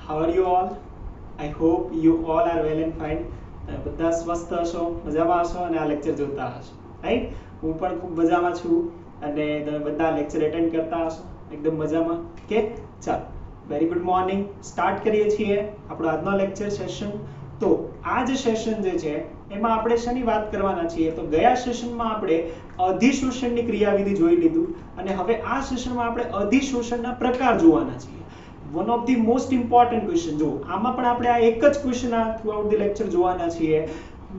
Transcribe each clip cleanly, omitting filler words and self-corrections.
How are you all? I hope you all are well and fine. બધા સ્વસ્થ હશો, મજામાં હશો અને આ લેક્ચર જોતા હશો, રાઈટ? હું પણ ખૂબ મજામાં છું અને તમે બધા લેક્ચર એટેન્ડ કરતા હશો એકદમ મજામાં. ઓકે, ચાલો, વેરી ગુડ મોર્નિંગ. સ્ટાર્ટ કરીએ છીએ આપણો આજનો લેક્ચર સેશન. તો આ જે સેશન જે છે એમાં આપણે શેની વાત કરવાના છીએ? તો ગયા સેશનમાં આપણે અધિશોષણની ક્રિયાવિધિ જોઈ લીધું અને હવે આ સેશનમાં આપણે અધિશોષણના પ્રકાર જોવાના છીએ. One of the most important question. જો આમાં પણ આપણે આ એક જ ક્વેશ્ચન આ થ્રુઆઉટ ધી લેક્ચર જોવાના છીએ.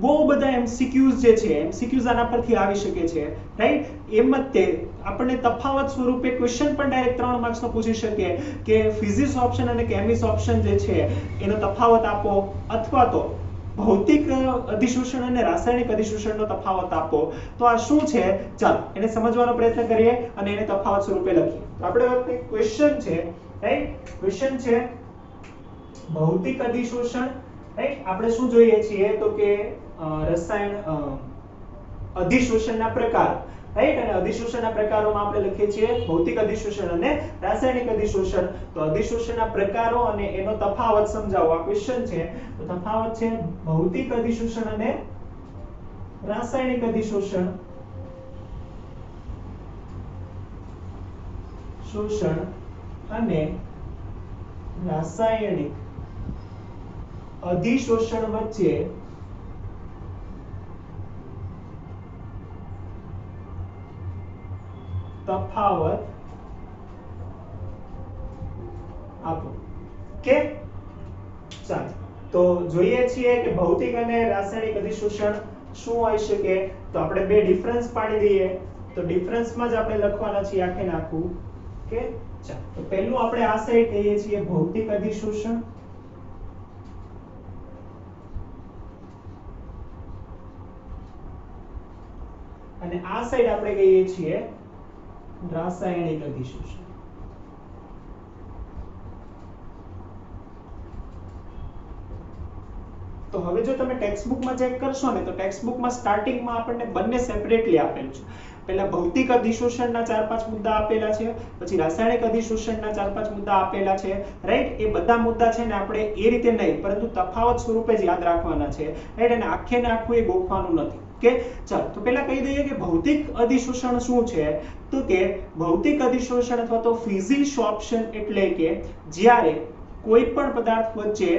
બહુ બધા એમસીક્યુઝ જે છે, એમસીક્યુઝ આના પરથી આવી શકે છે, રાઈટ? એમ જ તે આપણને તફાવત સ્વરૂપે ક્વેશ્ચન પણ ડાયરેક્ટ 3 માર્ક્સનો પૂછી શકે કે ફિઝિક્સ ઓપ્શન અને કેમિસ્ટ ઓપ્શન જે છે એનો તફાવત આપો, અથવા તો ભૌતિક અધિશોષણ અને રાસાયણિક અધિશોષણનો તફાવત આપો. તો આ શું છે? ચાલો એને સમજવાનો પ્રયત્ન કરીએ અને એને તફાવત સ્વરૂપે લખીએ. તો આપણે ક્વેશ્ચન છે, રાઈટ? ક્વેશ્ચન છે ભૌતિક અધિશોષણ, રાઈટ? આપણે શું જોઈએ છીએ તો કે રસાયણ અધિશોષણના પ્રકાર, રાઈટ? અને અધિશોષણના પ્રકારોમાં આપણે લખીએ છીએ ભૌતિક અધિશોષણ અને રાસાયણિક અધિશોષણ. તો અધિશોષણના પ્રકારો અને એનો તફાવત સમજાવો આ ક્વેશ્ચન છે. તો તફાવત છે ભૌતિક અધિશોષણ અને રાસાયણિક અધિશોષણ. શોષણ અને રાસાયણિક અધિશોષણ વચ્ચે તફાવત આપો. કે ચાલો તો જોઈએ છીએ કે ભૌતિક અને રાસાયણિક અધિશોષણ શું હોઈ શકે. તો આપણે બે ડિફરન્સ પાડી દઈએ. તો ડિફરન્સમાં જ આપણે લખવાના છીએ આખે આખું. કે ચાલો તો પહેલું આપણે આ સાઈડ કહીએ છીએ ભૌતિક અધિશોષણ, અને આ સાઈડ આપણે કહીએ છીએ રાસાયણિક અધિશોષણ. તો હવે જો તમે ટેક્સ્ટ બુકમાં ચેક કરશો ને તો ટેક્સ્ટ બુકમાં સ્ટાર્ટિંગમાં આપણને બંને સેપરેટલી આપેલું છે. પહેલા ભૌતિક અધિશોષણના 4-5 મુદ્દા આપેલા છે, પછી રાસાયણિક અધિશોષણના 4-5 મુદ્દા આપેલા છે, રાઈટ? એ બધા મુદ્દા છે ને આપણે એ રીતે નહીં, પરંતુ તફાવત સ્વરૂપે જ યાદ રાખવાના છે, રાઈટ? અને આખે ને આખું એ ગોખવાનું નથી. કે ચાલો તો પહેલા કહી દઈએ કે ભૌતિક અધિશોષણ શું છે. તો કે ભૌતિક અધિશોષણ અથવા તો ફિઝિક્સ ઓપ્શન એટલે કે જ્યારે કોઈ પણ પદાર્થ વચ્ચે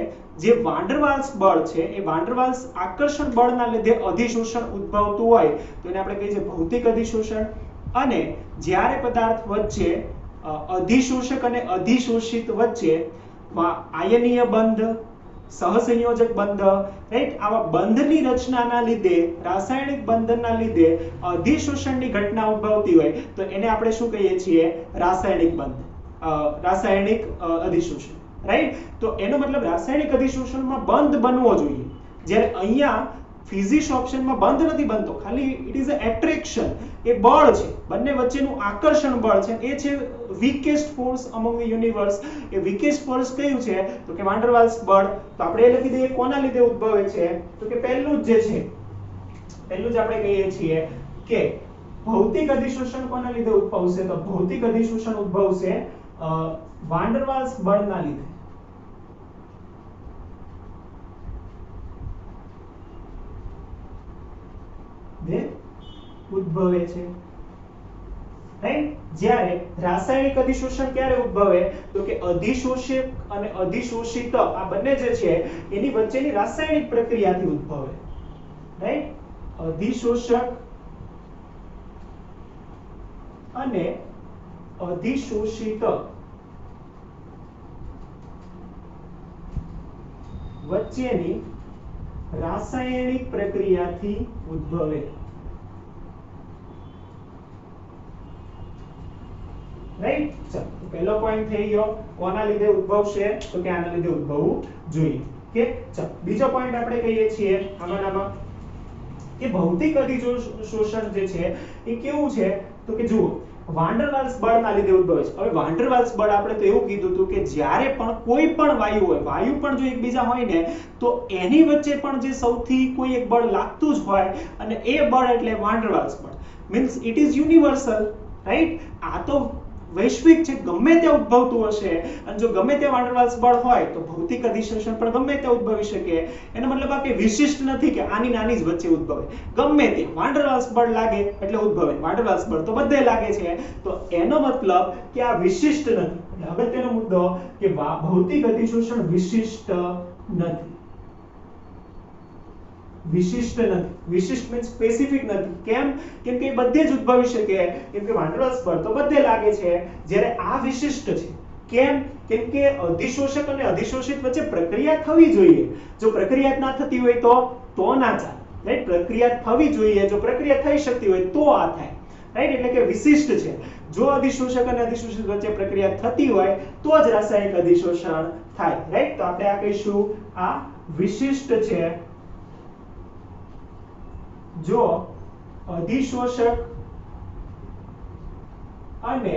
જે વાન ડર વાલ્સ બળ છે, એ વાન ડર વાલ્સ આકર્ષણ બળના લીધે અધિશોષણ ઉદ્ભવતું હોય તો એને આપણે કહીએ છીએ ભૌતિક અધિશોષણ. અને જ્યારે પદાર્થ વચ્ચે અધિશોષક અને અધિશોષિત વચ્ચે આયનીય બંધ, સહસંયોજક બંધ, રાઈટ? આવા બંધની રચનાના લીધે, રાસાયણિક બંધનના લીધે અધિશોષણની ઘટના ઉદ્ભવતી હોય તો એને આપણે શું કહીએ છીએ? રાસાયણિક બંધ, રાસાયણિક અધિશોષણ, રાઈટ? તો એનો મતલબ રાસાયણિક અધિશોષણમાં બંધ બનવો જોઈએ, જ્યારે અહીંયા ફિઝિક્સ ઓપ્શનમાં બંધ નથી બનતો, ખાલી ઇટ ઇઝ અ એટ્રેક્શન. એ બળ છે, બંને વચ્ચેનું આકર્ષણ બળ છે, એ છે વીકેસ્ટ force અમંગ the universe. A વીકેસ્ટ force કયું છે તો કે વાન ડર વાલ્સ બળ. તો આપણે એ લખી દઈએ કોના લીધે ઉદ્ભવે છે તો કે પહેલું જ જે છે, પહેલું જ આપણે કહીએ છીએ કે ભૌતિક અધિશોષણ કોના લીધે ઉદ્ભવશે? તો ભૌતિક અધિશોષણ ઉદ્ભવશે વાન ડર વાલ્સ બળના લીધે. ઉદ્ભવે છે, રાઈટ? જ્યારે રાસાયણિક અધિશોષણ ક્યારે ઉદ્ભવે તો કે અધિશોષક અને અધિશોષિત આ બંને જે છે એની વચ્ચેની રાસાયણિક પ્રક્રિયાથી ઉદ્ભવે, રાઈટ? અધિશોષક અને અધિશોષિત વચ્ચેની રાસાયણિક પ્રક્રિયાથી ઉદ્ભવે, રાઈટ? ચાલો પહેલો પોઈન્ટ થઈ ગયો. કોના લીધે ઉદ્ભવશે તો કે આના લીધે ઉદ્ભવવું જોઈએ. કે ચાલો બીજો પોઈન્ટ આપણે કહીએ છીએ આમાંનામાં કે ભૌતિક અધિશોષણ જે છે એ કેવું છે તો કે જુઓ વાન ડર વાલ્સ બળના લીધે ઉદ્ભવે છે. હવે વાન ડર વાલ્સ બળ આપણે તો એવું કીધું હતું કે જ્યારે પણ કોઈ પણ વાયુ હોય, વાયુ પણ જો એકબીજા હોય ને તો એની વચ્ચે પણ જે સૌથી કોઈ એક બળ લાગતું જ હોય અને એ બળ એટલે વાન ડર વાલ્સ બળ. Means it is universal, right? આ તો વૈશ્વિક છે, ગમે ત્યાં ઉદ્ભવતું હશે, અને જો ગમે ત્યાં વાંડરવાલ્સ બળ હોય તો ભૌતિક અધિશોષણ પણ ગમે ત્યાં ઉદ્ભવી શકે. એનો મતલબ આ કે વિશિષ્ટ નથી કે આની નાની જ વચ્ચે ઉદ્ભવે, ગમે તે વાંડરવાલ્સ બળ લાગે એટલે ઉદ્ભવે. વાંડરવાલ્સ બળ તો બધે લાગે છે, તો એનો મતલબ કે આ વિશિષ્ટ નથી. એટલે અગત્યનો મુદ્દો કે ભૌતિક અધિશોષણ વિશિષ્ટ નથી. વિશિષ્ટ નથી. વિશિષ્ટ મીન્સ સ્પેસિફિક નથી. કેમ? કેમ કે બધે જ ઉદ્ભવી શકે, કેમ કે વાંડરવાલ્સ બળ તો બધે લાગે છે, જ્યારે આ વિશિષ્ટ છે. કેમ? કેમ કે અધિશોષક અને અધિશોષિત વચ્ચે પ્રક્રિયા થવી જોઈએ. જો પ્રક્રિયા જ ના થતી હોય તો ના ચાલે, રાઈટ? પ્રક્રિયા થવી જોઈએ, જો પ્રક્રિયા થઈ શકતી હોય તો આ થાય, રાઈટ? એટલે કે વિશિષ્ટ છે. જો અધિશોષક અને અધિશોષિત વચ્ચે પ્રક્રિયા થતી હોય તો જ રાસાયણિક અધિશોષણ થાય, રાઈટ? તો આપણે આ કહીશું આ વિશિષ્ટ છે. જો અધિશોષક અને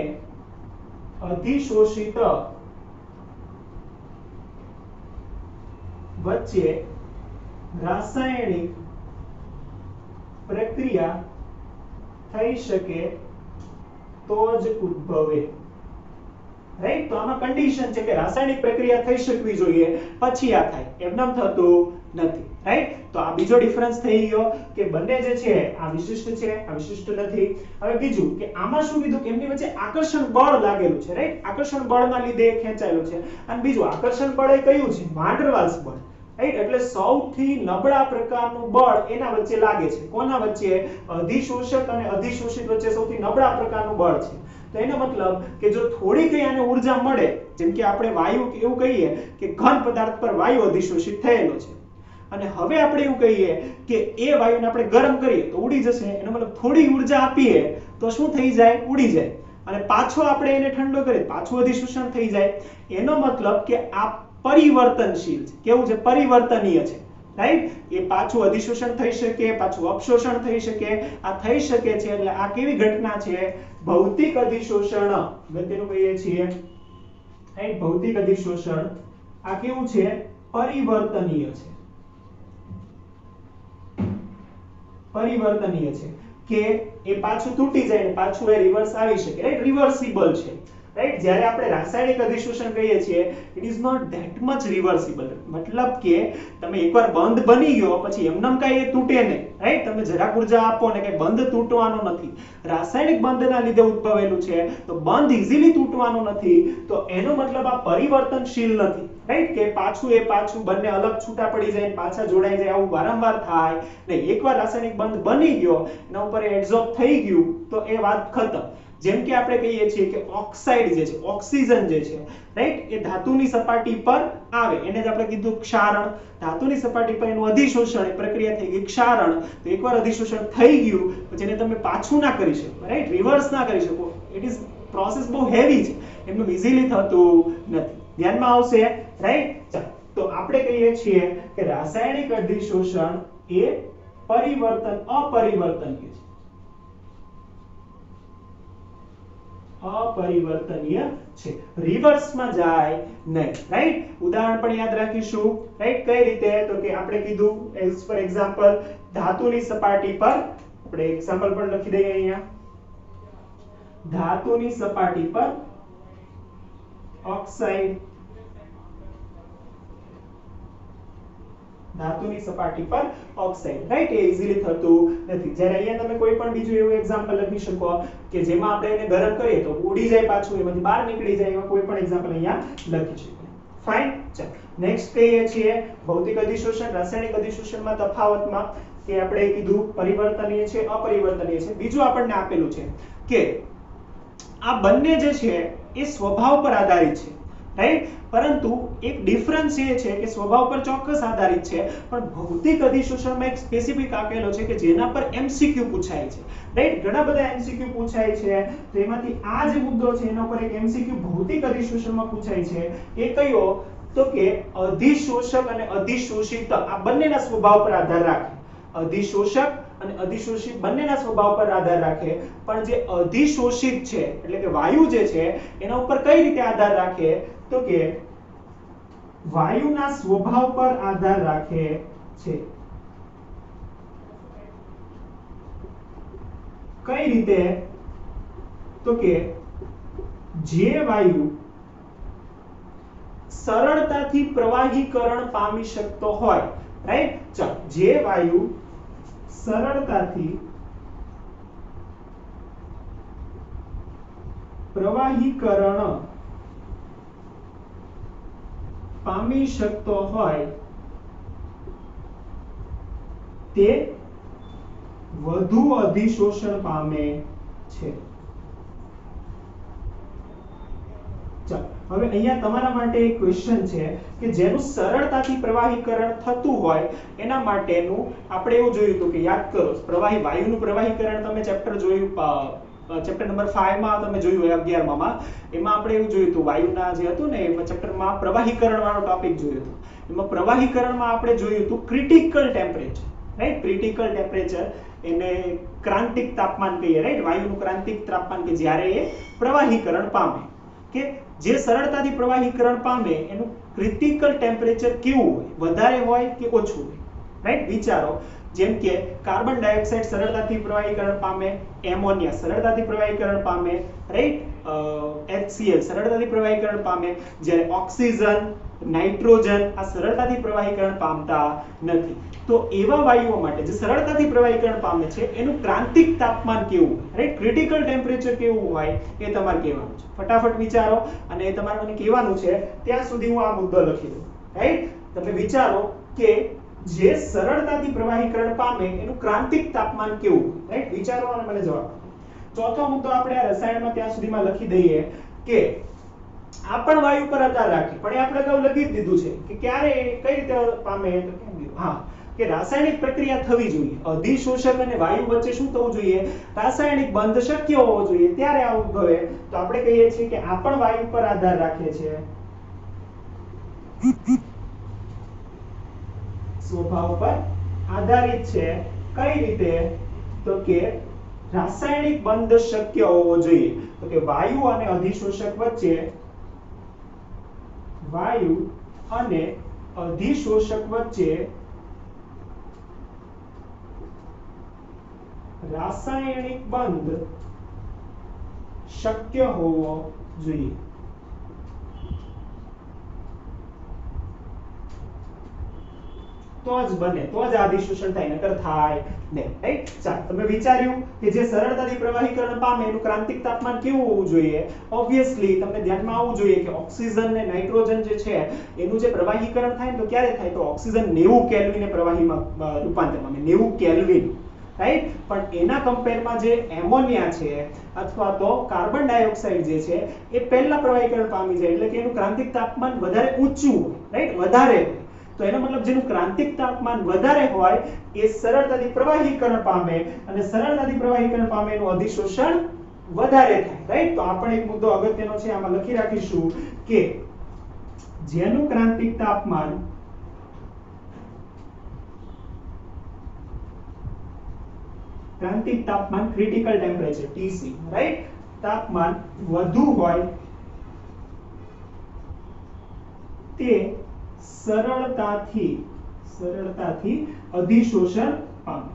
અધિશોષિત વચ્ચે રાસાયણિક પ્રક્રિયા થઈ શકે તો જ ઉદ્ભવે, રાઈટ? તો આમાં કન્ડિશન છે કે રાસાયણિક પ્રક્રિયા થઈ શકવી જોઈએ પછી આ થાય, એમનેમ થતું નથી, રાઈટ? તો આ બીજો ડિફરન્સ થઈ ગયો કે બંને જે છે આ વિશિષ્ટ છે, આ વિશિષ્ટ નથી. હવે બીજું કે આમાં શું કીધું કે એમની વચ્ચે આકર્ષણ બળ લાગેલું છે, રાઈટ? આકર્ષણ બળના લીધે ખેંચાયેલું છે. અને બીજું આકર્ષણ બળ એ કયું છે? વાંડરવાલ્સ બળ, રાઈટ? એટલે સૌથી નબળા પ્રકારનું બળ એના વચ્ચે લાગે છે. કોના વચ્ચે? અધિશોષક અને અધિશોષિત વચ્ચે સૌથી નબળા પ્રકારનું બળ છે. તો એનો મતલબ કે જો થોડી કઈ આને ઊર્જા મળે, જેમ કે આપણે વાયુ એવું કહીએ કે ઘન પદાર્થ પર વાયુ અધિશોષિત થયેલો છે, અને હવે આપણે એવું કહીએ કે એ વાયુને આપણે ગરમ કરીએ તો ઉડી જશે. એનો મતલબ થોડી ઊર્જા આપીએ તો શું થઈ જાય? ઉડી જાય. અને પાછો આપણે એને ઠંડો કરીએ પાછું અધિશોષણ થઈ જાય. એનો મતલબ કે આ પરિવર્તનશીલ છે. કેવું છે? પરિવર્તનીય છે, રાઈટ? એ પાછું અધિશોષણ થઈ શકે, પાછું અપશોષણ થઈ શકે, આ થઈ શકે છે. એટલે આ કેવી ઘટના છે? ભૌતિક અધિશોષણ, ગતિનું કહીએ છીએ, રાઈટ? ભૌતિક અધિશોષણ આ કેવું છે? પરિવર્તનીય છે. પરિવર્તનીય છે કે એ પાછું તૂટી જાય ને પાછું એ રિવર્સ આવી શકે, રાઈટ? રિવર્સિબલ છે, રાઈટ? જ્યારે આપણે રાસાયણિક અધિશોષણ કહીએ છીએ it is not that much reversible. મતલબ કે તમે એકવાર બંધ બની ગયો પછી એમનેમ કાંઈ એ તૂટે નહીં, રાઈટ? તમે જરાક ઊર્જા આપો ને કે બંધ તૂટવાનો નથી. રાસાયણિક બંધના લીધે ઉદ્ભવેલું છે, તો બંધ ઇઝીલી તૂટવાનો નથી. તો એનો મતલબ આ પરિવર્તનશીલ નથી, રાઈટ? કે પાછું બંને અલગ છૂટા પડી જાય ને પાછા જોડાઈ જાય, આવું વારંવાર થાય નહીં. એકવાર રાસાયણિક બંધ બની ગયો, એના ઉપર એડઝોર્બ થઈ ગયું તો એ વાત ખતમ. જેમ કે આપણે કહીએ છીએ કે ઓક્સાઇડ જે છે, ઓક્સિજન જે છે, રાઈટ? એ ધાતુની સપાટી પર આવે, એને જ આપણે કીધું ક્ષારણ. ધાતુની સપાટી પર એનું અધિશોષણ, એ પ્રક્રિયા થઈ ગઈ ક્ષારણ. તો એકવાર અધિશોષણ થઈ ગયું પછી એને તમે પાછું ના કરી શકો, રાઈટ? રિવર્સ ના કરી શકો. ઇટ ઇઝ પ્રોસેસ બહુ હેવી છે, એમનું ઇઝીલી થતું નથી. ધ્યાનમાં આવશે, રાઈટ? ચાલો, તો આપણે કહીએ છીએ કે રાસાયણિક અધિશોષણ એ અપરિવર્તનીય છે. અપરિવર્તનીય છે, રિવર્સમાં જાય નહીં, રાઈટ? ઉદાહરણ પણ યાદ રાખીશું, રાઈટ? કઈ રીતે? તો કે આપણે કીધું એઝ ફોર એક્ઝામ્પલ ધાતુની સપાટી પર, આપણે એક્ઝામ્પલ પણ લખી દઈએ અહીંયા. ધાતુની સપાટી પર ઓક્સાઇડ, ધાતુની સપાટી પર ઓક્સાઇડ, રાઈટ? એ ઇઝીલી થતું નથી. જ્યારે અહીંયા તમે કોઈ પણ બીજું એવું એક્ઝામ્પલ લખી શકો કે જેમાં આપણે એને ગરમ કરીએ તો ઉડી જાય, પાછું એમાંથી બહાર નીકળી જાય, એવા કોઈ પણ એક્ઝામ્પલ અહીંયા લખી શકો. ફાઇન. ચાલો, નેક્સ્ટ કહીએ છીએ ભૌતિક અધિશોષણ. રાસાયણિક અધિશોષણમાં તફાવતમાં કે આપણે કીધું પરિવર્તનીય છે, અપરિવર્તનીય છે. બીજું આપણને આપેલું છે કે આ બંને જે છે એ સ્વભાવ પર આધારિત છે, રાઈટ? પરંતુ એક ડિફરન્સ એ છે કે સ્વભાવ પર ચોક્કસ આધારિત છે, પણ ભૌતિક અધિશોષણમાં એક સ્પેસિફિક આપેલો છે કે જેના પર એમસીક્યુ પૂછાય છે, રાઈટ? ઘણા બધા એમસીક્યુ પૂછાય છે, તો એમાંથી આ જે મુદ્દો છે એના પર એક એમસીક્યુ ભૌતિક અધિશોષણમાં પૂછાય છે. એ કયો? તો કે અધિશોષક અને અધિશોષિત આ બંનેના સ્વભાવ પર આધાર રાખે. અધિશોષક અને અધિશોષિત બંનેના સ્વભાવ પર આધાર રાખે, પણ જે અધિશોષિત છે એટલે કે વાયુ જે છે એના ઉપર કઈ રીતે આધાર રાખે? તો કે વાયુના સ્વભાવ પર આધાર રાખે છે. કઈ રીતે? તો કે જે વાયુ સરળતાથી પ્રવાહીકરણ પામી શકતો હોય, રાઈટ? ચાલો, જે વાયુ સરળતાથી પ્રવાહીકરણ પામી શકતો હોય તે વધુ અધિશોષણ પામે છે. ચાલો, હવે અહીંયા તમારા માટે એક ક્વેશ્ચન છે કે જેનું સરળતાથી પ્રવાહીકરણ થતું હોય એના માટેનું આપણે એવું જોયું હતું કે યાદ કરો, પ્રવાહી વાયુનું પ્રવાહીકરણ તમે ચેપ્ટર જોયું, ચેપ્ટર નંબર 5 માં તમે જોયું, 11 માં એમાં આપણે એવું જોયું હતું, વાયુના જે હતું ને એમાં ચેપ્ટરમાં પ્રવાહીકરણ વાળો ટોપિક જોયો હતો. એમાં પ્રવાહીકરણમાં આપણે જોયું હતું critical temperature, right? Critical temperature એને ક્રાંતિક તાપમાન કહીએ, રાઈટ? વાયુનું ક્રાંતિક તાપમાન કે જ્યારે એ પ્રવાહીકરણ પામે, કે જે સરળતાથી પ્રવાહીકરણ પામે એનું ક્રિટિકલ ટેમ્પરેચર કેવું હોય, વધારે હોય કે ઓછું હોય, રાઈટ? વિચારો, જેમ કે કાર્બન ડાયોક્સાઇડ સરળતાથી પ્રવાહીકરણ પામે, એમોનિયા સરળતાથી પ્રવાહીકરણ પામે, રાઈટ? HCl સરળતાથી પ્રવાહીકરણ પામે, જ્યારે ઓક્સિજન, નાઇટ્રોજન આ સરળતાથી પ્રવાહીકરણ પામતા નથી. તો એવા વાયુઓ માટે જે સરળતાથી પ્રવાહીકરણ પામે છે એનું ક્રાંતિક તાપમાન કેવું હોય, રાઈટ? ક્રિટિકલ ટેમ્પરેચર કેવું હોય એ તમારે કહેવાનું છે. ફટાફટ વિચારો અને એ તમારે મને કહેવાનું છે. ત્યાં સુધી હું આ મુદ્દો લખી દઉં, રાઈટ? તમે વિચારો કે જે સરળતાથી પ્રવાહીકરણ પામે એનું ક્રાંતિક તાપમાન કેવું હોય, રાઈટ? વિચારો અને મને જવાબ આપો. ચોથો મુદ્દો આપણે આ રસાયણમાં ત્યાં સુધીમાં લખી દઈએ કે આ પણ વાયુ પર આધાર રાખે, પણ એ આપણે અગાઉ લખી જ દીધું છે કે ક્યારે કઈ રીતે પામે, તો કેમ દીધું? હા, કે રાસાયણિક પ્રક્રિયા થવી જોઈએ, અધિશોષક અને વાયુ વચ્ચે શું થવું જોઈએ? રાસાયણિક બંધ શક્ય હોવો જોઈએ, ત્યારે આ ઉદ્ભવે. તો આપણે કહીએ છીએ કે આ પણ વાયુ પર આધાર રાખે છે, સ્વભાવ પર આધારિત છે. કઈ રીતે? તો કે રાસાયણિક બંધ શક્ય હોવો જોઈએ. તો કે વાયુ અને અધિશોષક વચ્ચે, વાયુ અને અધિશોષક વચ્ચે રાસાયણિક બંધ શક્ય હોવો જોઈએ. તો જ બને, તો જ અધિશોષણ થાય, નકર થાય નહીં, રાઈટ? ચાલો, તમે વિચાર્યું કે જે સરળતાથી પ્રવાહીકરણ પામે એનું ક્રાંતિક તાપમાન કેવું હોવું જોઈએ? ઓબ્વિયસલી તમને ધ્યાનમાં આવવું જોઈએ કે ઓક્સિજન અને નાઇટ્રોજન જે છે એનું જે પ્રવાહીકરણ થાય તો ક્યારે થાય? તો ઓક્સિજન 90 કેલ્વિને પ્રવાહીમાં રૂપાંતર પામે, 90 કેલ્વિન, રાઈટ? પણ એના કમ્પેરમાં જે એમોનિયા છે અથવા તો કાર્બન ડાયોક્સાઇડ જે છે એ પહેલા પ્રવાહીકરણ પામી જાય, એટલે કે એનું ક્રાંતિક તાપમાન વધારે ઊંચું હોય, રાઈટ? વધારે હોય. તો એનો મતલબ જેનું ક્રાંતિક તાપમાન વધારે હોય એ સરળતાથી પ્રવાહીકરણ પામે, અને સરળતાથી પ્રવાહીકરણ પામે એનું અધિશોષણ વધારે થાય, રાઈટ? તો આ પણ એક મુદ્દો અગત્યનો છે, આમાં લખી રાખીશું કે જેનું ક્રાંતિક તાપમાન ક્રિટિકલ ટેમ્પરેચર TC, રાઈટ? તાપમાન વધુ હોય તે સરળતાથી અધિશોષણ પામે,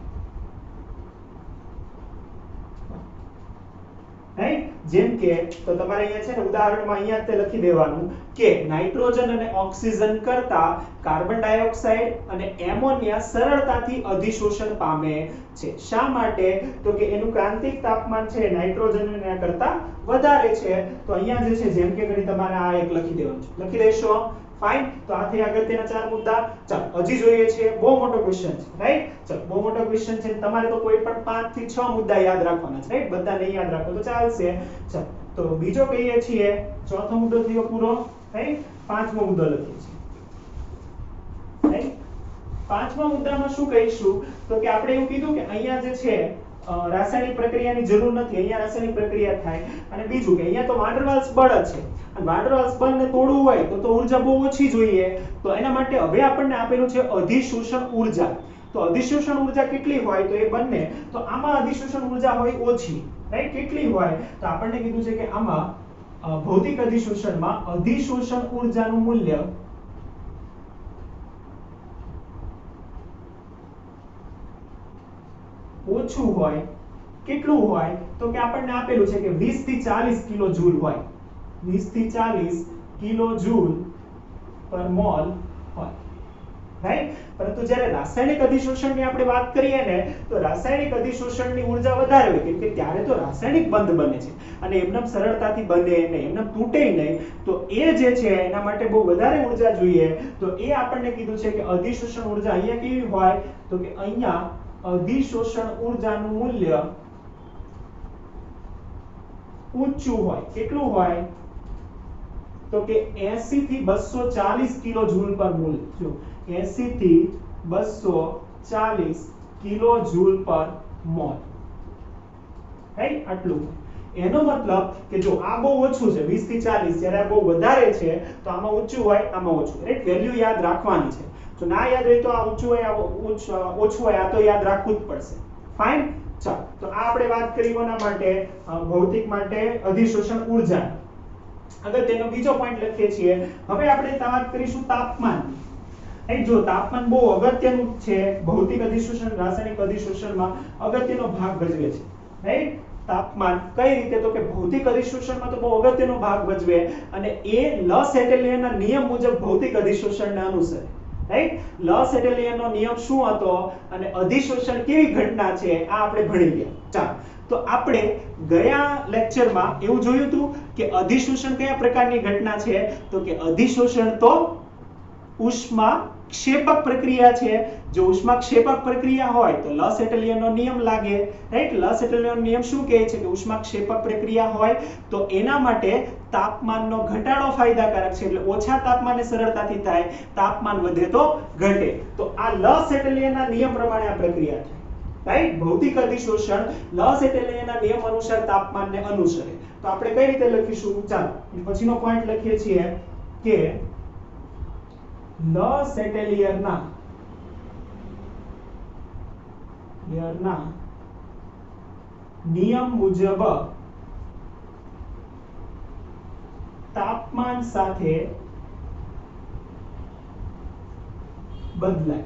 રાઈટ? જેમ કે તો તમારે અહીંયા છે ને ઉદાહરણમાં અહીંયા તે લખી દેવાનું કે નાઇટ્રોજન અને ઓક્સિજન કરતા કાર્બન ડાયોક્સાઇડ અને એમોનિયા સરળતાથી અધિશોષણ પામે છે. શા માટે? તો કે એનું ક્રાંતિક તાપમાન છે નાઇટ્રોજન એના કરતા વધારે છે. તો અહીંયા જે છે જેમ કે કરી તમારે આ એક લખી દેવાનું છે, લખી દેશો. ફાઇન. તો આ થઈ અગત્યના 4 મુદ્દા. ચાલો હજી જોઈએ છે, બહુ મોટો ક્વેશ્ચન છે, રાઈટ? ચાલો બહુ મોટો ક્વેશ્ચન છે, તમારે તો કોઈ પણ 5 થી 6 મુદ્દા યાદ રાખવાના છે, રાઈટ? બધા નહીં યાદ રાખો તો ચાલશે. ચાલો તો બીજો કહીએ છીએ, ચોથો મુદ્દો થયો પૂરો, રાઈટ? પાંચમો મુદ્દો લખીએ છીએ, રાઈટ? પાંચમા મુદ્દામાં શું કહીશું? તો કે આપણે એવું કીધું કે અહીંયા જે છે રાસાયણિક પ્રક્રિયાની જરૂર નથી, અહીંયા રાસાયણિક પ્રક્રિયા થાય. અને બીજું કે અહીંયા તો વાન ડર વાલ્સ બળ જ છે, અને વાન ડર વાલ્સ બળને તોડવું હોય તો ઊર્જા બહુ ઓછી જોઈએ. તો એના માટે હવે આપણને આપેલું છે અધિશોષણ ઊર્જા. તો અધિશોષણ ઊર્જા કેટલી હોય? તો એ બંને, તો આમાં અધિશોષણ ઊર્જા હોય ઓછી, રાઈટ? કેટલી હોય? તો આપણને કીધું છે કે આમાં ભૌતિક અધિશોષણમાં અધિશોષણ ઊર્જાનું મૂલ્ય ઓછું હોય. કેટલું હોય? તો કે આપણને આપેલું છે કે 20 થી 40 કિલો જૂલ હોય, 20 થી 40 કિલો જૂલ પર મોલ હોય, રાઈટ। પરંતુ જ્યારે રાસાયણિક અધિશોષણની આપણે વાત કરીએ ને તો રાસાયણિક અધિશોષણની ઊર્જા વધારે હોય, કેમ કે ત્યારે તો રાસાયણિક બંધ બને છે અને એમનેમ સરળતાથી બને નહીં, એમનેમ તૂટે નહીં, તો એ જે છે એના માટે બહુ વધારે ઊર્જા જોઈએ। તો એ આપણને કીધું છે કે અધિશોષણ ઊર્જા અહીંયા કેવી હોય, તો કે અહીંયા અધિશોષણ ઊર્જાનું મૂલ્ય ઊંચું હોય। કેટલું હોય, તો કે 80 થી 240 કિલો જૂલ પર મોલ। જો 80 થી 240 કિલો જૂલ પર મોલ, રાઈટ, આટલું। એનો મતલબ કે જો આ બહુ ઓછું છે 20 થી 40, જ્યારે આ બહુ વધારે છે તો આમાં ઊંચું હોય, આમાં ઓછું, રાઈટ। વેલ્યુ યાદ રાખવાની છે, જો ના યાદ હોય તો આ ઊંચું હોય, આ ઓછું હોય, આ તો યાદ રાખવું જ પડશે, ફાઇન। ચાલો, તો આ આપણે વાત કરી કોના માટે, ભૌતિક માટે અધિશોષણ ઊર્જા। અગર તેનો બીજો પોઈન્ટ લખીએ છીએ। હવે આપણે વાત કરીશું તાપમાન। જો તાપમાન બહુ અગત્યનું છે ભૌતિક અધિશોષણ રાસાયણિક અધિશોષણમાં, અગત્યનો ભાગ ભજવે છે, રાઈટ। તાપમાન કઈ રીતે, તો કે ભૌતિક અધિશોષણમાં તો બહુ અગત્યનો ભાગ ભજવે અને એ લસ એટેલિયનના નિયમ મુજબ ભૌતિક અધિશોષણને અનુસરે, રાઈટ। લસ એટેલિયનનો નિયમ શું હતો અને અધિશોષણ કેવી ઘટના છે આ આપણે ભણી ગયા। ચાલો, તો આપણે ગયા લેક્ચરમાં એવું જોયું હતું કે અધિશોષણ કયા પ્રકારની ઘટના છે, તો કે અધિશોષણ તો ઉષ્મા ક્ષેપક પ્રક્રિયા છે। જો ઉષ્મા ક્ષેપક પ્રક્રિયા હોય તો લસ એટેલિયનનો નિયમ લાગે, રાઈટ। લસ એટેલિયનનો નિયમ શું કહે છે કે ઉષ્મા ક્ષેપક પ્રક્રિયા હોય તો એના માટે તાપમાનનો ઘટાડો ફાયદાકારક છે, એટલે ઓછા તાપમાને સરળતાથી થાય, તાપમાન વધે તો ઘટે। તો આ લસ એટેલિયનના નિયમ પ્રમાણે આ પ્રક્રિયા છે, રાઈટ। ભૌતિક અધિશોષણ લસ એટેલિયનના નિયમ અનુસાર તાપમાનને અનુસરે। તો આપણે કઈ રીતે લખીશું, ચાલો પછીનો પોઈન્ટ લખીએ છીએ કે લસ એટેલિયનના નિયમ મુજબ તાપમાન સાથે બદલાય।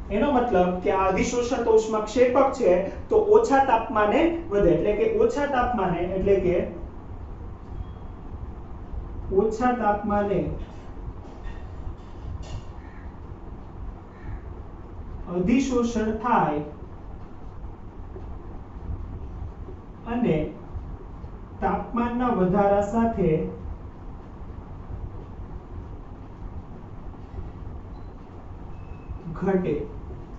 એનો મતલબ કે આ અધિશોષણ તો ઉષ્મા ક્ષેપક છે તો ઓછા તાપમાને વધે, એટલે કે ઓછા તાપમાને, એટલે કે ઓછા તાપમાને અધિશોષણ થાય અને તાપમાનના વધારા સાથે ઘટે।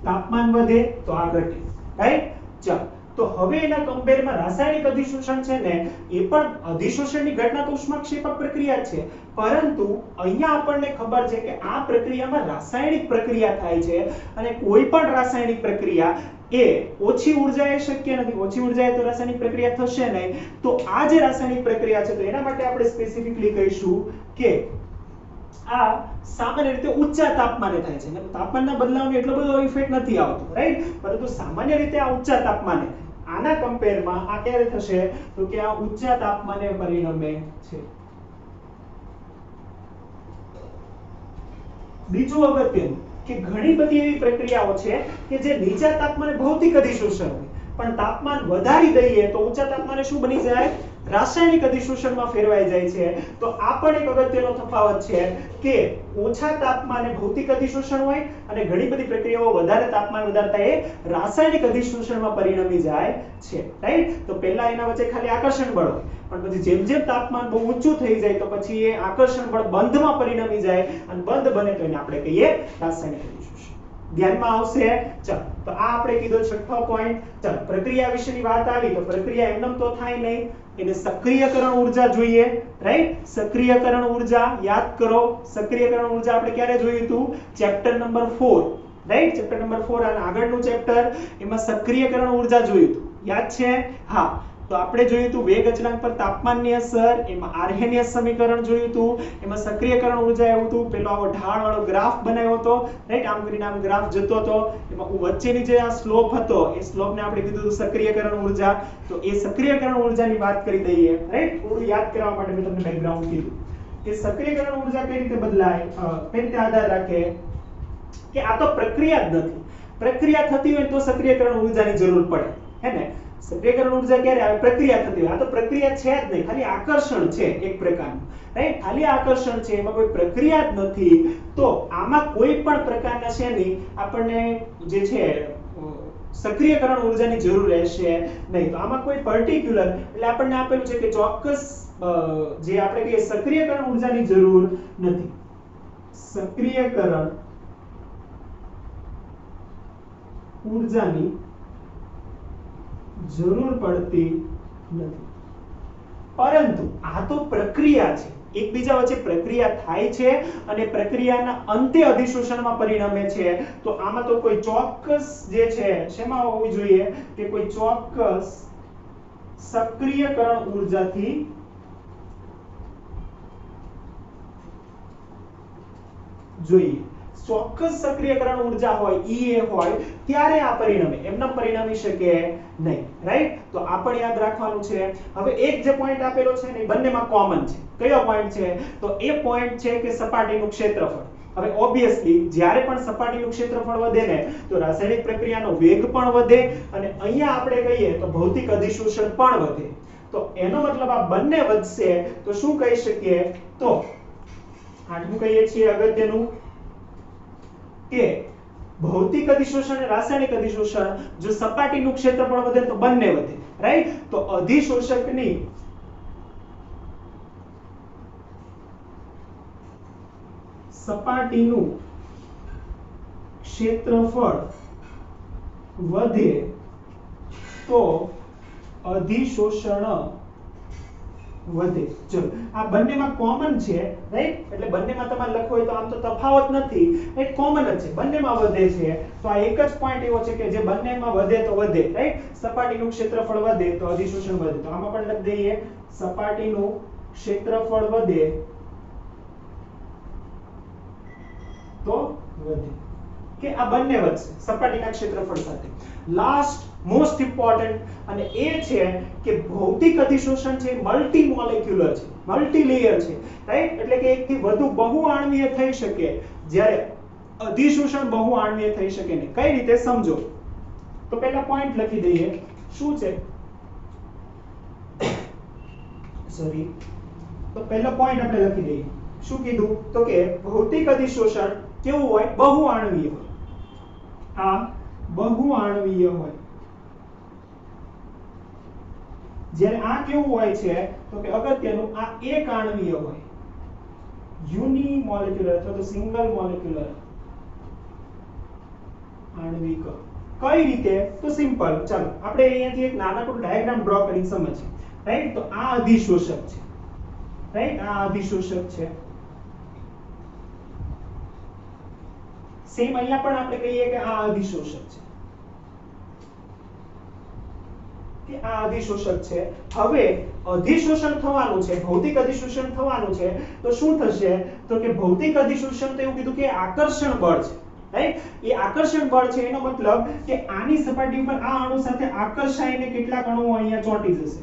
તાપમાન વધે તો આ ઘટે, રાઈટ। ચાલો, તો હવે એના કમ્પેરમાં રાસાયણિક અધિશોષણ છે ને એ પણ અધિશોષણની ઘટના તો ઉષ્માક્ષેપક પ્રક્રિયા છે, પરંતુ અહીંયા આપણને ખબર છે કે આ પ્રક્રિયામાં રાસાયણિક પ્રક્રિયા થાય છે અને કોઈ પણ રાસાયણિક પ્રક્રિયા એ ઓછી ઉર્જાએ શક્ય નથી, ઓછી ઉર્જાએ તો રાસાયણિક પ્રક્રિયા થશે નહીં। તો આ જે રાસાયણિક પ્રક્રિયા છે તો એના માટે આપણે સ્પેસિફિકલી કહીશું કે આ સામાન્ય રીતે ઊંચા તાપમાને થાય છે, તાપમાનના બદલાવનો એટલો બધો ઇફેક્ટ નથી આવતો, રાઈટ। પરંતુ સામાન્ય રીતે આ ઊંચા તાપમાને, આના કમ્પેરમાં આ ક્યારે થશે, તો કે આ ઊંચા તાપમાને પરિણમે છે। બીજું અગત્યનું કે ઘણી બધી એવી પ્રક્રિયાઓ છે કે જે નીચા તાપમાને ભૌતિક અધિશોષણ હોય, પણ તાપમાન વધારી દઈએ તો ઊંચા તાપમાને શું બની જાય, રાસાયણિક અધિશોષણમાં ફેરવાઈ જાય છે। તો આ પણ એક અગત્યનો તફાવત છે કે ઓછા તાપમાને ભૌતિક અધિશોષણ હોય અને ઘણી બધી પ્રક્રિયાઓ વધારે તાપમાન વધારતા એ રાસાયણિક અધિશોષણમાં પરિણમી જાય છે, રાઈટ। તો પહેલા એના વચ્ચે ખાલી આકર્ષણ બળ હોય, પણ પછી જેમ જેમ તાપમાન બહુ ઊંચું થઈ જાય તો પછી એ આકર્ષણ બળ બંધમાં પરિણમી જાય અને બંધ બને તો એને આપણે કહીએ રાસાયણિક અધિશોષણ। ધ્યાનમાં આવશે। ચાલો, તો આ આપણે કીધો છઠ્ઠો પોઈન્ટ। ચાલો, પ્રક્રિયા વિશેની વાત આવી તો પ્રક્રિયા એમનેમ તો થાય નહીં, એને સક્રિયકરણ ઊર્જા જોઈએ, રાઈટ। સક્રિયકરણ ઊર્જા યાદ કરો, સક્રિયકરણ ઊર્જા આપણે ક્યારે જોયું હતું, chapter number 4, right. Chapter number 4 અને આગળનું ચેપ્ટર એમાં સક્રિયકરણ ઊર્જા જોયું હતું, યાદ છે? હા, તો આપણે જોયું હતું વેગ અચળાંક પર તાપમાનની અસર, એમાં આર્હેનિયસ સમીકરણ જોયું હતું, એમાં સક્રિયકરણ ઊર્જા એવું હતું, પેલો આવો ઢાળવાળો ગ્રાફ બનાવ્યો હતો, રાઈટ। આમ કરીને આમ ગ્રાફ જતો હતો, એમાં વચ્ચેની જે આ સ્લોપ હતો એ સ્લોપને આપણે કીધું હતું સક્રિયકરણ ઊર્જા। તો એ સક્રિયકરણ ઊર્જાની વાત કરી દઈએ, રાઈટ। થોડું યાદ કરવા માટે મેં તમને બેકગ્રાઉન્ડ કીધું કે સક્રિયકરણ ઊર્જા કઈ રીતે બદલાય, કઈ રીતે આધાર રાખે કે આ તો પ્રક્રિયા જ નથી, પ્રક્રિયા થતી હોય તો સક્રિયકરણ ઊર્જાની જરૂર પડે, હે ને। સક્રિયકરણ ઉર્જા ક્યારે આવે? પ્રક્રિયા થતી હોય. આ તો પ્રક્રિયા છે જ નહીં, ખાલી આકર્ષણ છે એક પ્રકારનું, રાઈટ? ખાલી આકર્ષણ છે, એમાં કોઈ પ્રક્રિયા જ નથી. તો આમાં કોઈ પણ પ્રકારના છે નહીં આપણને જે છે સક્રિયકરણ ઉર્જાની જરૂર રહેશે નહીં. તો આમાં કોઈ પર્ટિક્યુલર એટલે આપણને આપેલું છે કે ચોક્કસ જે આપણે કહીએ સક્રિયકરણ ઉર્જાની જરૂર નથી. સક્રિયકરણ ઉર્જાની જરૂર પડતી નથી. પરંતુ આ તો પ્રક્રિયા છે, એકબીજા વચ્ચે પ્રક્રિયા થાય છે અને પ્રક્રિયાના અંતે અધિશોષણમાં પરિણમે છે. તો આમાં તો કોઈ ચોક્કસ જે છે શેમાં હોવી જોઈએ કે કોઈ ચોક્કસ સક્રિયકરણ ઉર્જાથી જોઈએ. ચોક્કસ સક્રિયકરણ ઉર્જા હોય EA હોય ત્યારે આ પરિણમે, એમના પરિણમી શકે નહીં, રાઈટ? તો આ પણ યાદ રાખવાનું છે. હવે એક જે પોઈન્ટ આપેલો છે ને બંનેમાં કોમન છે. કયો પોઈન્ટ છે? તો એ પોઈન્ટ છે કે સપાટીનું ક્ષેત્રફળ. હવે ઓબ્વિયસલી જ્યારે પણ સપાટીનું ક્ષેત્રફળ વધે ને તો રાસાયણિક પ્રક્રિયાનો વેગ પણ વધે અને અહીંયા આપણે કહીએ તો ભૌતિક અધિશોષણ પણ વધે. તો એનો મતલબ આ બંને વધશે તો શું કહી શકીએ? તો આઠમું કહીએ છીએ અગત્યનું કે ભૌતિક અધિશોષણ અને રાસાયણિક અધિશોષણ જો સપાટીનું ક્ષેત્રફળ વધે તો બંને વધે, રાઈટ? તો અધિશોષકની સપાટીનું ક્ષેત્રફળ વધે તો અધિશોષણ વધે. ચલો આ બંનેમાં કોમન છે, રાઈટ? એટલે બંનેમાં તમારે લખવું હોય તો આમ તો તફાવત નથી, રાઈટ? કોમન જ છે, બંનેમાં વધે છે. તો આ એક જ પોઈન્ટ એવો છે કે જે બંનેમાં વધે તો વધે, રાઈટ? સપાટીનું ક્ષેત્રફળ વધે તો અધિશોષણ વધે. તો આમાં પણ લખી દઈએ સપાટીનું ક્ષેત્રફળ વધે તો વધે, કે આ બંને વધશે સપાટીના ક્ષેત્રફળ સાથે. લાસ્ટ મોસ્ટ ઇમ્પોર્ટન્ટ અને એ છે કે ભૌતિક અધિશોષણ છે મલ્ટી મોલેક્યુલર છે, મલ્ટી લેયર છે, રાઈટ? એટલે કે એકથી વધુ બહુઆણ્વીય થઈ શકે જ્યારે અધિશોષણ બહુઆણ્વીય થઈ શકે નહીં. કઈ રીતે સમજો? તો પહેલા પોઈન્ટ લખી દઈએ. શું છે? સોરી, તો પહેલો પોઈન્ટ આપણે લખી દઈએ. શું કીધું? તો કે ભૌતિક અધિશોષણ કેવું હોય? બહુઆણ્વીય હોય. આ બહુઆણ્વીય હોય. જ્યારે આ કેવું હોય છે તો કે અગત્યનું આ એક આણ્વીય હોય, યુનિમોલેક્યુલર અથવા તો સિંગલ મોલેક્યુલર આણ્વિક. કઈ રીતે? તો સિમ્પલ. ચાલો આપણે અહીંયાથી એક નાનકડું ડાયાગ્રામ ડ્રો કરીને સમજીએ, રાઈટ? તો આ અધિશોષક છે, રાઈટ? આ અધિશોષક છે. સેમ અહીંયા પણ આપણે કહીએ કે આ અધિશોષક છે, કે આ અધિશોષક છે. હવે અધિશોષણ થવાનું છે, ભૌતિક અધિશોષણ થવાનું છે તો શું થશે? તો કે ભૌતિક અધિશોષણ તો એવું કીધું કે આકર્ષણ બળ છે, રાઈટ? એ આકર્ષણ બળ છે એનો મતલબ કે આની સપાટી ઉપર આ અણુ સાથે આકર્ષાઈને કેટલાક અણુઓ અહીંયા ચોંટી જશે,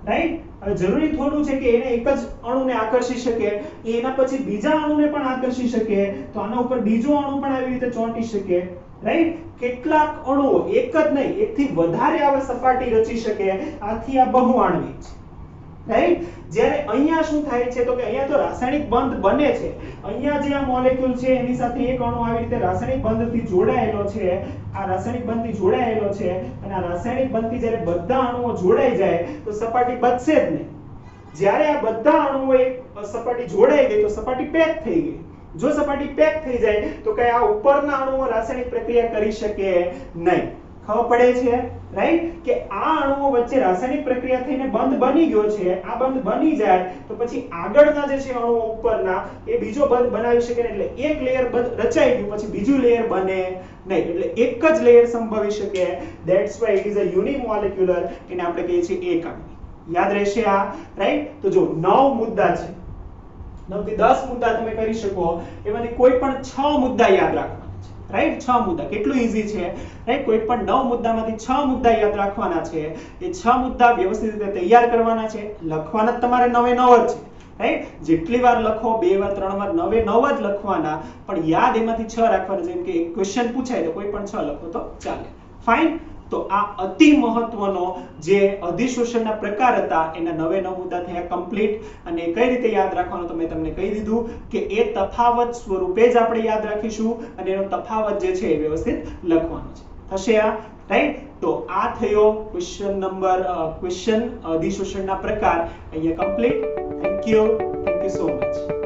રાઈટ? હવે જરૂરી થોડું છે કે એને એક જ અણુને આકર્ષી શકે, એના પછી બીજા અણુને પણ આકર્ષી શકે, તો આના ઉપર બીજો અણુ પણ આવી રીતે ચોંટી શકે, રાઈટ? કેટલાક અણુઓ, એક જ નહીં એકથી વધારે આવા સપાટી રચી શકે. આથી આ બહુઆણ્વિક છે, રાઈટ? જ્યારે અહીંયા શું થાય છે તો કે અહીંયા તો રાસાયણિક બંધ બને છે. અહીંયા જે આ મોલેક્યુલ છે એની સાથે એક અણુ આવી રીતે રાસાયણિક બંધથી જોડાયેલો છે, આ રાસાયણિક બંધથી જોડાયેલો છે અને આ રાસાયણિક બંધથી જ્યારે બધા અણુઓ જોડાઈ જાય તો સપાટી બચશે જ નહીં. જ્યારે આ બધા અણુઓ એક સપાટી જોડાઈ ગઈ તો સપાટી પેક થઈ ગઈ. જો સપાટી પેક થઈ જાય તો કે આ ઉપરના અણુઓ રાસાયણિક પ્રક્રિયા કરી શકે નહીં. ખબર પડે છે, રાઈટ? કે આ અણુઓ વચ્ચે રાસાયણિક પ્રક્રિયા થઈને બંધ બની ગયો છે. આ બંધ બની જાય તો પછી આગળના જે છે અણુઓ ઉપરના એ બીજો બંધ બનાવી શકે ને, એટલે એક લેયર બંધ રચાઈ ગયું પછી બીજું લેયર બને નહીં, એટલે એક જ લેયર સંભવી શકે. That's why it is a unimolecular. એને આપણે કહીએ છીએ એક આણ્વિક. યાદ રહેશે આ, રાઈટ? તો જો 9 મુદ્દા છે, 9 થી 10 મુદ્દા તમે કરી શકો, એમાંથી કોઈ પણ 6 મુદ્દા યાદ રાખવાના છે, રાઈટ? 6 મુદ્દા કેટલું ઈઝી છે, રાઈટ? કોઈ પણ 9 મુદ્દામાંથી 6 મુદ્દા યાદ રાખવાના છે. એ 6 મુદ્દા વ્યવસ્થિત રીતે તૈયાર કરવાના છે. લખવાના તમારે 9 જ છે, રાઈટ? જેટલી વાર લખો, 2 વાર 3 વાર 9 જ લખવાના, પણ યાદ એમાંથી 6 રાખવાના. જેમ કે એક ક્વેશ્ચન પૂછાય તો કોઈ પણ 6 લખો તો ચાલે. ફાઇન. તો આ અતિ મહત્વનો જે અધિશોષણના પ્રકાર હતા એના 9 મુદ્દા થયા કમ્પ્લીટ. અને કઈ રીતે યાદ રાખવાનું તો મેં તમને કહી દીધું કે એ તફાવત સ્વરૂપે જ આપણે યાદ રાખીશું અને એનો તફાવત જે છે એ વ્યવસ્થિત લખવાનો છે. થશે આ રાઈટ? તો આ થયો ક્વેશ્ચન અધિશોષણના પ્રકાર અહીંયા complete. Thank you so much.